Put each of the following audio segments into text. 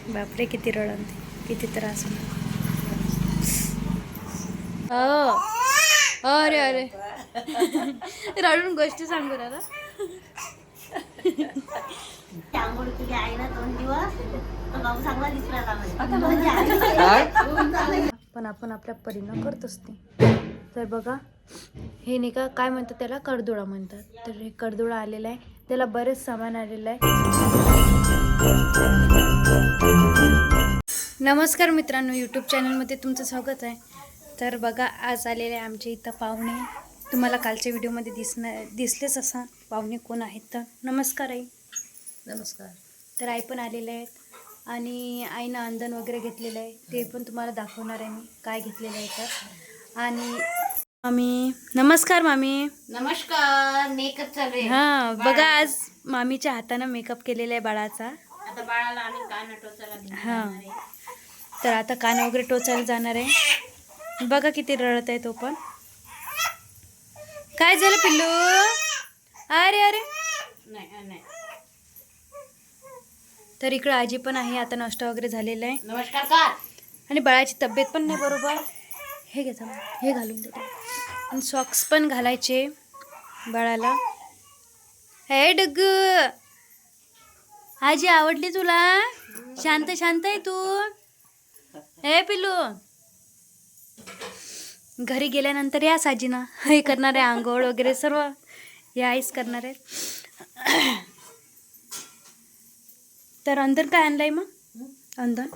बापरे किती रडते, किती त्रास हो. अरे अरे रडून गोष्टी सांगू राहिला. आंघोळ केली आई ना 2 दिवस तर बाबू चांगला दिसला पण आपण आपल्या परीनं करत असते. तर बघा हे नाही का काय म्हणतात त्याला, कडदोळा म्हणतात. तर हे कडदोळा आलेला आहे, त्याला बरेच सामान आलेलं आहे. नमस्कार मित्रांनो, यूट्यूब चॅनलमध्ये तुमचं स्वागत आहे. तर बघा आज आलेले आहे आमच्या इथं पाहुणे. तुम्हाला कालच्या व्हिडिओमध्ये दिसलेच असा पाहुणे कोण आहेत. तर नमस्कार आई. नमस्कार. तर आई पण आलेले आहेत आणि आईनं अंधन वगैरे घेतलेलं आहे, ते पण तुम्हाला दाखवणार आहे मी काय घेतलेलं आहे. तर आणि मामी नमस्कार. मामी नमस्कार. मेकअप चालू आहे. हां बघा आज मामीच्या हातानं मेकअप केलेला आहे बाळाचा. आता बाळाला आम्ही कान टोचायला हां तर आता कान वगैरे टोचायला जाणार आहे. बघा किती रडत आहे तो पण. काय झालं पिल्लू? अरे अरे नाही. तर इकडं आजी पण आहे. आता नाश्ता वगैरे झालेला आहे नमस्कार का. आणि बाळाची तब्येत पण नाही बरोबर. हे घ्या हे घालून देते. आणि सॉक्स पण घालायचे बाळाला. हे डग्गू आजी आवडली तुला? शांत शांत आहे तू. हे पिल्लू घरी गेल्यानंतर या साजीना हे करणार आहे, आंघोळ वगैरे सर्व हे आईच करणार आहे. तर अंधन काय आणलंय मग? अंधन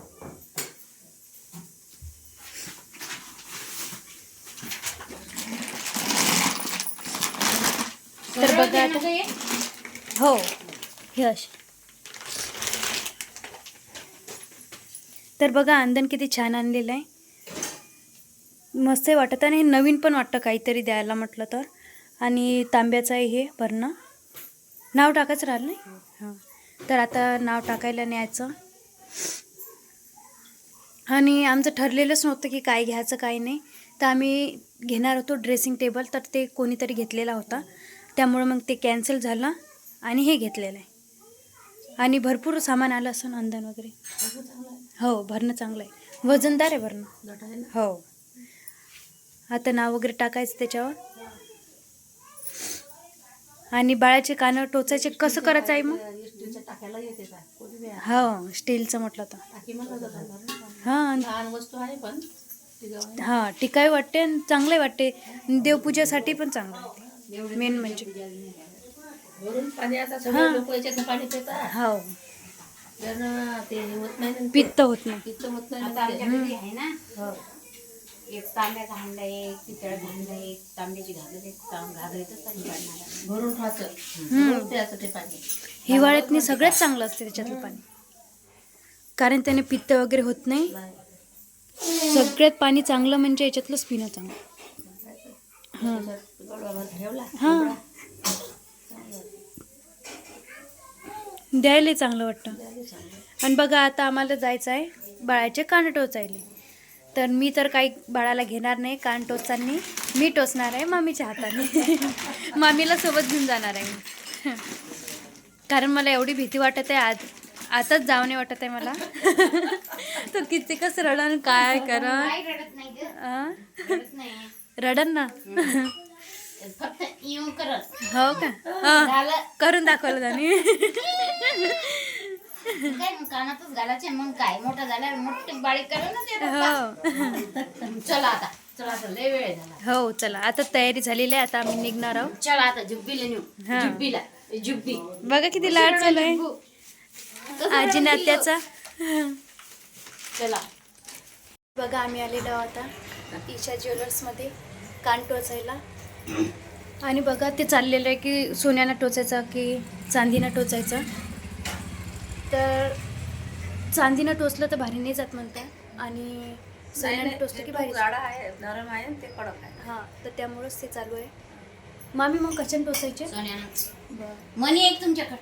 तर बघा आता. हो हे असे. तर बघा अंधन किती छान आणलेलं आहे, मस्त वाटत आणि नवीन पण वाटतं काहीतरी द्यायला म्हटलं तर. आणि तांब्याचं आहे हे भरणं. नाव टाकायचं राहिलं नाही. हां तर आता नाव टाकायला न्यायचं. आणि आमचं ठरलेलंच नव्हतं की काय घ्यायचं काय नाही. तर आम्ही घेणार होतो ड्रेसिंग टेबल, तर ते कोणीतरी घेतलेला होता, त्यामुळं मग ते कॅन्सल झालं आणि हे घेतलेलं आहे. आणि भरपूर सामान आलं असं अंधन वगैरे. हो भरणं चांगलं आहे, वजनदार आहे भरणं. हो आता नाव वगैरे टाकायचं त्याच्यावर. आणि बाळाचे कानं टोचायचे कसं करायचं आहे मग? हो स्टीलचं म्हटलं तर. हां हां टिकाई वाटते आणि चांगले वाटते. देवपूजेसाठी पण चांगलं आहे मेन म्हणजे. हां हो पित्त होत नाही. एक तांब्याचा हांडा, एक पितळाचा हांडा, एक तांब्याची भरून पाणी. हिवाळ्यात सगळ्यात चांगलं असते त्याच्यातलं पाणी, कारण त्याने पित्त वगैरे होत नाही. सगळ्यात पाणी चांगलं म्हणजे याच्यातलंच पिणं चांगलं. हां द्यायला चांगलं वाटतं. आणि बघा आता आम्हाला जायचं आहे बाळाचे कान टोचायले. तर मी तर काही बाळाला घेणार नाही कान टोचताना, मी टोचणार आहे मामीच्या हाताने. मामीला सोबत घेऊन जाणार आहे मी, कारण मला एवढी भीती वाटत आहे. आताच जाऊ नाही वाटत आहे मला. तर किती कसं रडन काय करा. रडन ना. हो का करून दाखवलं त्याने. कानातच घालायचे मग काय मोठा झाला मोठी बारीक करा ना. चला आता लय वेळ झाला. हो चला आता तयारी झालेली आहे, आता आम्ही निघणार आहोत. चला आता जुब्बीला नेऊ. जुब्बी बघा किती लाड चालू आजी नात्याचा. चला बघा आम्ही आलेलो आहोत आता ईशा ज्वेलर्समध्ये कान टोचायला. आणि बघा ते चाललेलं आहे की सोन्यानं टोचायचा की चांदीनं टोचायचा. तर चांदीनं टोचलं तर भारी नाही जात म्हणतात, आणि सोन्यानं टोचलं की भारी आहे, नरम आहे ते कडक आहे. हां तर त्यामुळंच ते चालू आहे. मामी मग कशाने टोचायचे? सोन्यानं. बरं मनी एक तुमच्याकडे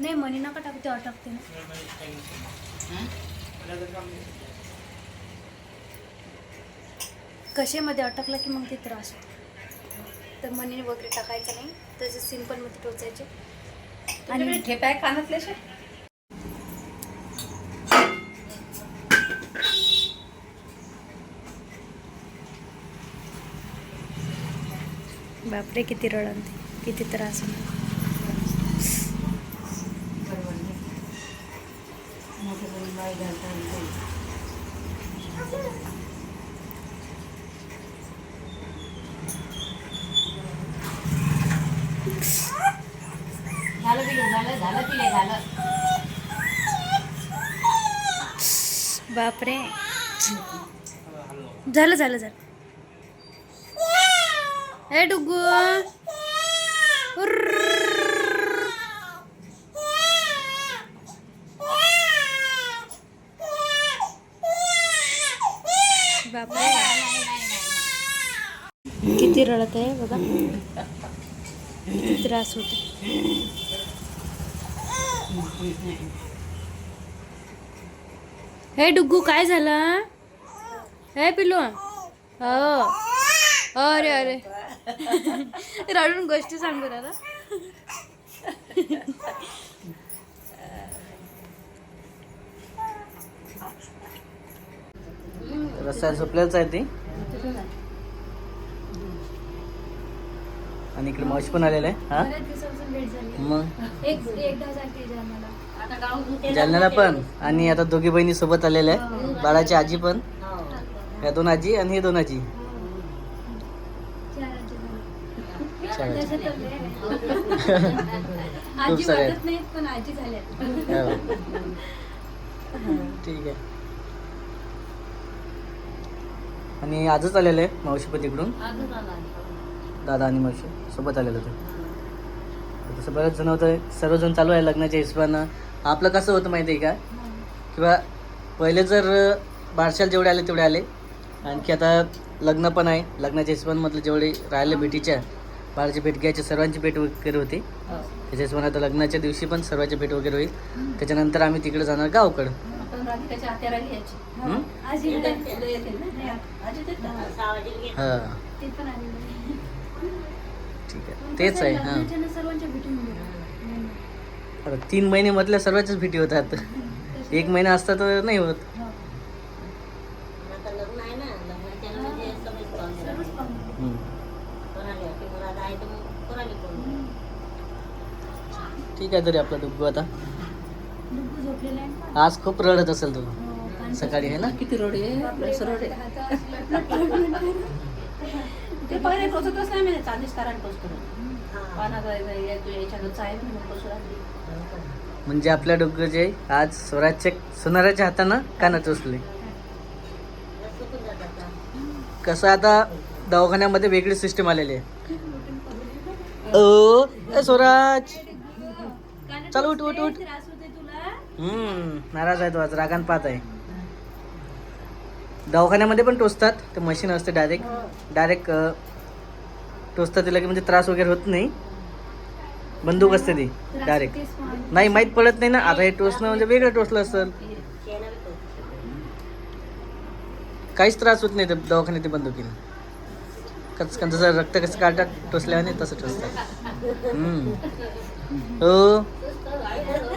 नाही, मनी नका टाकू, ते अटकते ना. कशेमध्ये अटकला की मग ते त्रास होतो. तर मनी वगैरे टाकायचं नाही, तसे सिंपलमध्ये टोचायचे. आणि ठेप आहे कानातले. बापरे किती रडण ते, किती त्रास होणार. झालं पिलू, झालं झालं पिले, झालं. बापरे झालं झालं झालं. ए डुग्गू उर्र. बापरे किती रडत आहे बघा, किती त्रास होतो. हे डुग्गू काय झालं? हे पिल्लू हो. अरे अरे रडून गोष्टी सांगू दादा. रस्त्यात झोपल्याच आहे ती. आणि इकडे मावशी पण आलेला आहे. हा मग जालन्याला पण, आणि आता दोघी बहिणी सोबत आलेल्या आहे. बाळाची आजी पण, या 2 आजी आणि हे 2 आजी. खूप सारे आहेत. हो. ठीक आहे. आणि आजच आलेलं आहे मावशी पण तिकडून, दादा आणि मावशी सोबत आलेलं होतं. तसं बरेच जण होतं, सर्वजण चालू आहे लग्नाच्या हिशोबानं. आपलं कसं होतं माहिती आहे का, किंवा पहिले जर बारशाला जेवढे आले तेवढे आले, आणखी आता लग्न पण आहे. लग्नाच्या हिशोबांमधलं जेवढे राहिले भेटीच्या, बाळाची भेट घ्यायची, सर्वांची भेट वगैरे होती. त्याच्या हिशोबाने आता लग्नाच्या दिवशी पण सर्वांची भेट वगैरे होईल. त्याच्यानंतर आम्ही तिकडे जाणार गावकडं. हां ठीक आहे, तेच आहे. हां आता 3 महिने मधल्या सर्वांच्याच भेटी होतात. 1 महिना असता तर नाही होत. ठीक आहे. तरी आपला डुग्गू आता आज खूप रडत असेल तू सकाळी, आहे ना? किती रोड आहे ते पहिले टोचतच नाही, म्हणजे चांदीच कारण टोचतो पानाचा याच्याकडचा आहे म्हणजे आपल्या डुग्गूचे आज सोनाराच्या हातानं कानात टोचले. कसं आता दवाखान्यामध्ये वेगळी सिस्टीम आलेली आहे. ओ स्वराज चल उठ उठ उठ. नाराज आहे तो आज, रागान पाहत आहे. दवाखान्यामध्ये पण टोचतात, ते मशीन असते डायरेक्ट टोचतात तिला, की म्हणजे त्रास वगैरे होत नाही. बंदूक असते ती डायरेक्ट, नाही माहीत पडत नाही ना. आता हे टोचणं म्हणजे वेगळं टोचलं असेल, काहीच त्रास होत नाही दवाखान्यात ते बंदुकीने. जसं रक्त कसं काढतात टोचल्याने तसं टोचतात. हो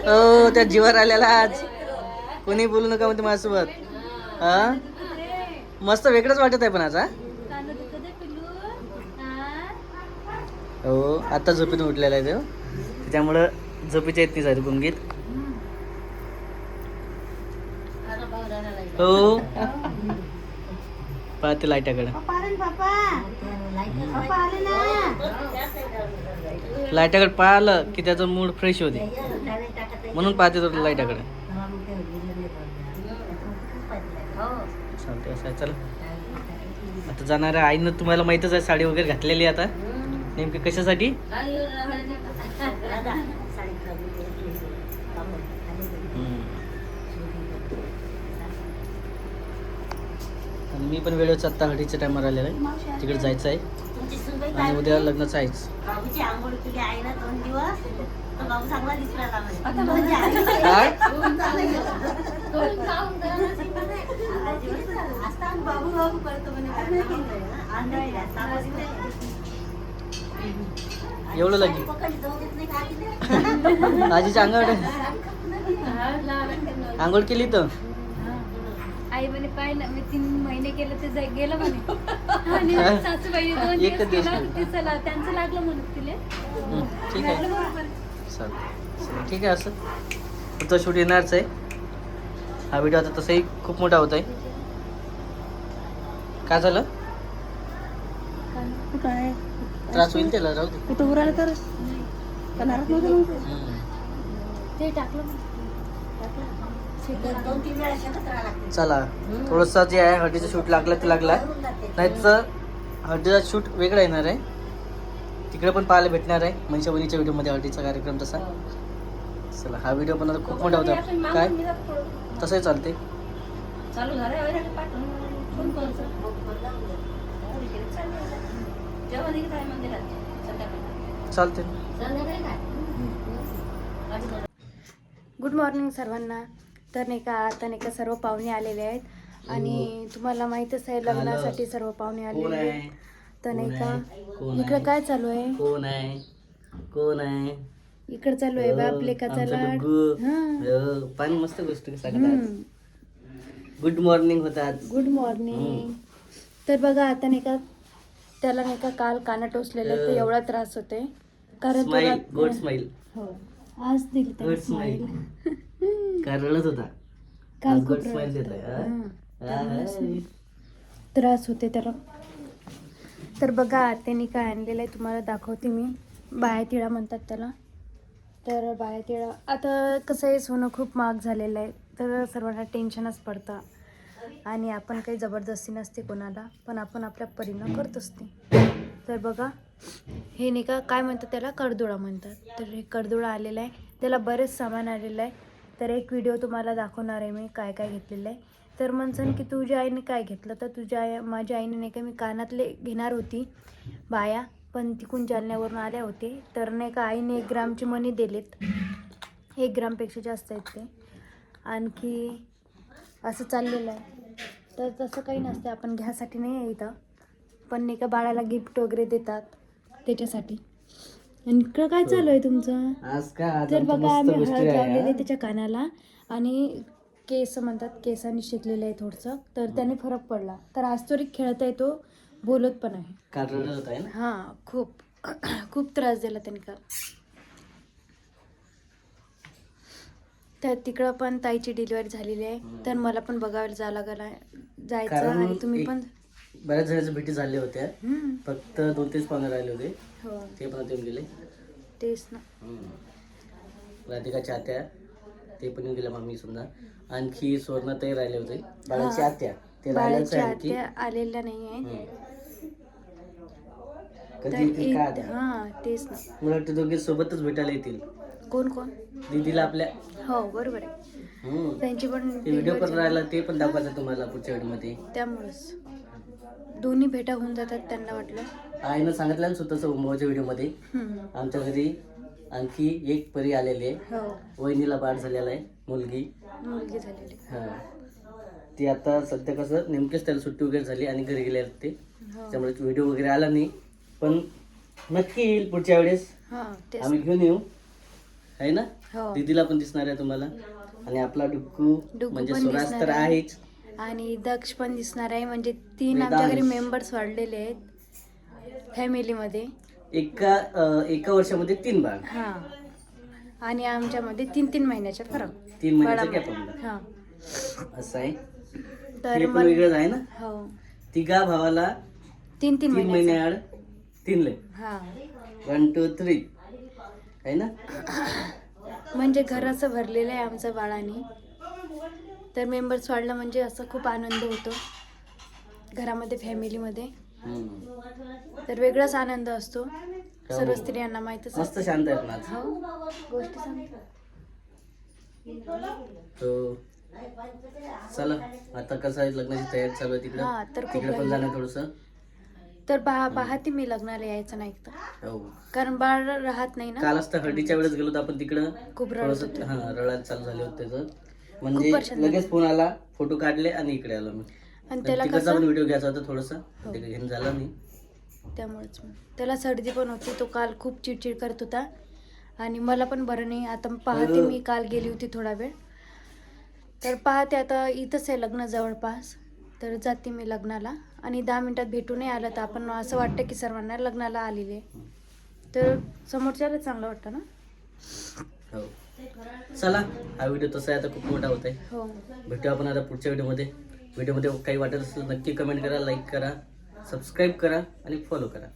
हो त्या जीवावर आलेला आज. कोणी बोलू नका म्हणते माझ्यासोबत. हा मस्त वेगळंच वाटत आहे पण आज. हो आता झोपेतून उठलेला आहे तो, त्याच्यामुळं झोपेच्या येत नाही झाली गुंगीत. हो पाहते लाईटाकडे, लाईटाकडे पाहिलं की त्याचा मूड फ्रेश होते, म्हणून पाहते तो लाईटाकडे. चालते असं आहे. चला आता जाणाऱ्या आईनं तुम्हाला माहीतच आहे साडी वगैरे घातलेली आता. नेमकी कशासाठी? आणि मी पण वेळेच आत्ता हळदीच्या टायमावर आलेला आहे, तिकडे जायचं आहे. आणि उद्या लग्नाचं आहेच. काय एवढं लगे आजीच्या अंगावर आंघोळ केली तर आई म्हणे पाय ना मी 3 महिने केलं ते गेलं म्हणे आणि सासूबाई 2 एकच दिवस दिवस केलं केलं. ते चला त्यांचं लागलं म्हणत तिले ठीक आहे लागलं बरोबर. चालेल ठीक आहे. असं पुढचं शूट येणारच आहे. हा व्हिडिओ आता तसंही खूप मोठा होत आहे. काय झालं? काय त्रास होईल त्याला, राहू दे. कुठं उराला तर ते टाकलं चला थोडंसं जे आहे हळदीचं शूट लागलं ते लागला, नाही तर हळदीचा शूट वेगळा येणार आहे. तिकडे पण पाहायला भेटणार आहे मनशावणीच्या व्हिडिओमध्ये हळदीचा कार्यक्रम तसा. चला हा व्हिडिओ पण आता खूप मोठा होता. काय तसंही चालते. चालू झालं फोन करतो. जेवण आहे काय मंदिरात संध्याकाळी? चालते. संध्याकाळी काय? गुड मॉर्निंग सर्वांना. तर नाही का आता नाही का सर्व पाहुणे आलेले आहेत आणि तुम्हाला माहीतच आहे लग्नासाठी सर्व पाहुणे आलेले आहेत. तर नाही का इकडं काय चालू आहे? कोण आहे? कोण आहे? इकडं चालू आहे बाप लेकाचा लाड. हां. पाणी मस्त गोष्ट सांगतात. गुड मॉर्निंग होतात. Good morning. तर बघा आता नाही का त्याला नाही का काल काना टोचलेलं तर एवढा त्रास होते कारण स्माईल, गुड स्माईल. हो आज दिली त्याला Good smile. स्माईल. काय रडत होता? काल गुड खूप स्माईल रडत देत होता. आहे. हां. त्रास होते त्याला. तर बघा त्यांनी काय आणलेलं आहे तुम्हाला दाखवते मी. बाया तिळा म्हणतात त्याला. तर बाया तिळा आता कसं आहे सोनं खूप महाग झालेलं आहे तर सर्वांना टेन्शनच पडतं आणि आपण काही जबरदस्ती नसते कोणाला पण आपण आपल्या परीनं करत असते. तर बघा हे नाही का काय म्हणतात त्याला कडदोळा म्हणतात. तर हे कडदोळा आलेला आहे त्याला बरेच सामान आलेलं आहे. तर एक व्हिडिओ तुम्हाला दाखवणार आहे मी काय काय घेतलेलं आहे. तर म्हणसन की तुझ्या आईने काय घेतलं तर माझ्या आईने नाही का मी कानातले घेणार होती बाया पण तिकून जालन्यावरून आल्या होते तर नाही का आईने 1 ग्रामची मणी दिलेत. 1 ग्रामपेक्षा जास्त आहेत ते. आणखी असं चाललेलं आहे. तर तसं काही नसतं आपण घ्यासाठी नाही आहे इथं पण नाही का बाळाला गिफ्ट वगैरे देतात त्याच्यासाठी. आणि इकडं काय चालू आहे तुमचं? आज का आज तर आमच्या बघा मस्त आम्ही गोष्टी हळद लावलेली आहे. त्याच्या कानाला आणि केस म्हणतात केसांनी शिकलेलं आहे थोडंसं तर त्याने फरक पडला. तर आज तरी खेळत आहे तो बोलत पण आहे. काल रडत होता आहे ना. हां खूप खूप त्रास दिला त्याने काल. तर तिकडं पण ताईची डिलिव्हरी झालेली आहे तर मला पण बघायला जायचं कारण आणि तुम्ही एक- पण बऱ्याच जणांच्या भेटी झाल्या होत्या. हम्म. फक्त 2-3 पाहुणे राहिले होते. हो ते पण आता येऊन गेले. तेच ना. राधिकाच्या आत्या ते पण येऊन गेल्या मामी समजा. आणखी स्वर्णाताई राहिले होते बाळाची आत्या ते राहिल्याच बाळाच्या आहे आणखी. आत्या आलेल्या नाही आहे. कधी येतील काय आता? हां तेच ना. मला वाटतं दोघे सोबतच भेटायला येतील. कोण कोण? दीदीला आपल्या. हो बरोबर आहे. त्यांची पण ते व्हिडिओ पण delivery राहिला ते पण दाखवायचं तुम्हाला पुढच्या व्हिडिओमध्ये. त्यामुळेच दोन्ही भेटा होऊन जातात त्यांना वाटलं. आईनं सांगितलं ना स्वतःच उमोच्या व्हिडिओमध्ये हम्म. आमच्या घरी आणखी एक परी आलेली आहे. हो वहिनीला बाळ झालेला आहे मुलगी. मुलगी झालेली. हा ती आता सध्या कसं नेमकेच त्याला सुट्टी वगैरे झाली आणि घरी गेले ते हो त्यामुळे व्हिडिओ वगैरे आला नाही पण नक्की येईल पुढच्या वेळेस. हां तेच. आम्ही घेऊन येऊ आहे ना. हो दीदीला पण दिसणार आहे तुम्हाला आणि आपला डुक्कू म्हणजे पण सुराज दिसणार तर आहे. आहेच. आणि दक्ष पण दिसणार आहे म्हणजे 3 वेदांश. आमच्या घरी मेंबर्स वाढलेले आहेत फॅमिलीमध्ये. एका वर्षामध्ये 3 बाळ. हां आणि आमच्यामध्ये 3-3 महिन्याचा फरक 3 महिन्याचा बाळामध्ये. गॅप पडला हां असं आहे. तर हे पण वेगळंच आहे ना. हो तिघा भावाला 3-3 3 महिन्याचा. महिने आड 3 लय हां 1 2 3 आहे ना. म्हणजे घर असं भरलेलं आहे आमचं बाळाने. तर मेंबर्स वाढलं म्हणजे असं खूप आनंद होतो घरामध्ये फॅमिलीमध्ये. तर वेगळाच आनंद असतो. सर्व स्त्रियांना माहीतच मस्त शांत आहेत ना आज. हो गोष्टी सांगतो. तो चला आता कसं आहे लग्नाची तयारी चालू आहे तिकडं. हां तर खूप तिकडे पण जाणं थोडंसं. तर पाहते मी लग्नाला यायचं नाही तर हो कारण बाळ राहत नाही ना. कालच तर हळदीच्या वेळेस गेलो तर आपण तिकडं खूप रडत थोडंसं होतं. हा रडायला चालू झाले होते त्याचं म्हणजे परेशान लगेच फोन आला फोटो काढले आणि इकडे आलो मी. आणि त्याला तिकडचा पण कसं व्हिडिओ घ्यायचा होता थोडंसं तिकडे घेऊन झाला नाही. त्यामुळेच मग त्याला सर्दी पण होती. तो काल खूप चिडचिड करत होता आणि मला पण बरं नाही. आता पाहते मी काल गेली होती थोडा वेळ तर पाहते आता इथंच आहे लग्न जवळपास, तर जाते मी लग्नाला. आणि 10 मिनिटात भेटू नाही आलं तर आपण असं वाटतं की सर्वांना लग्नाला आलेले, तर समोरच्याला चांगलं वाटतं ना. हो चला, हा व्हिडिओ तसा आहे आता खूप मोठा होत आहे. हो, भेटू आपण आता पुढच्या व्हिडिओमध्ये काही वाटत असेल नक्की कमेंट करा, लाईक करा, सबस्क्राईब करा आणि फॉलो करा.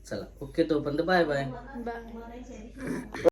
चला ओके, तोपर्यंत बाय बाय. बाय.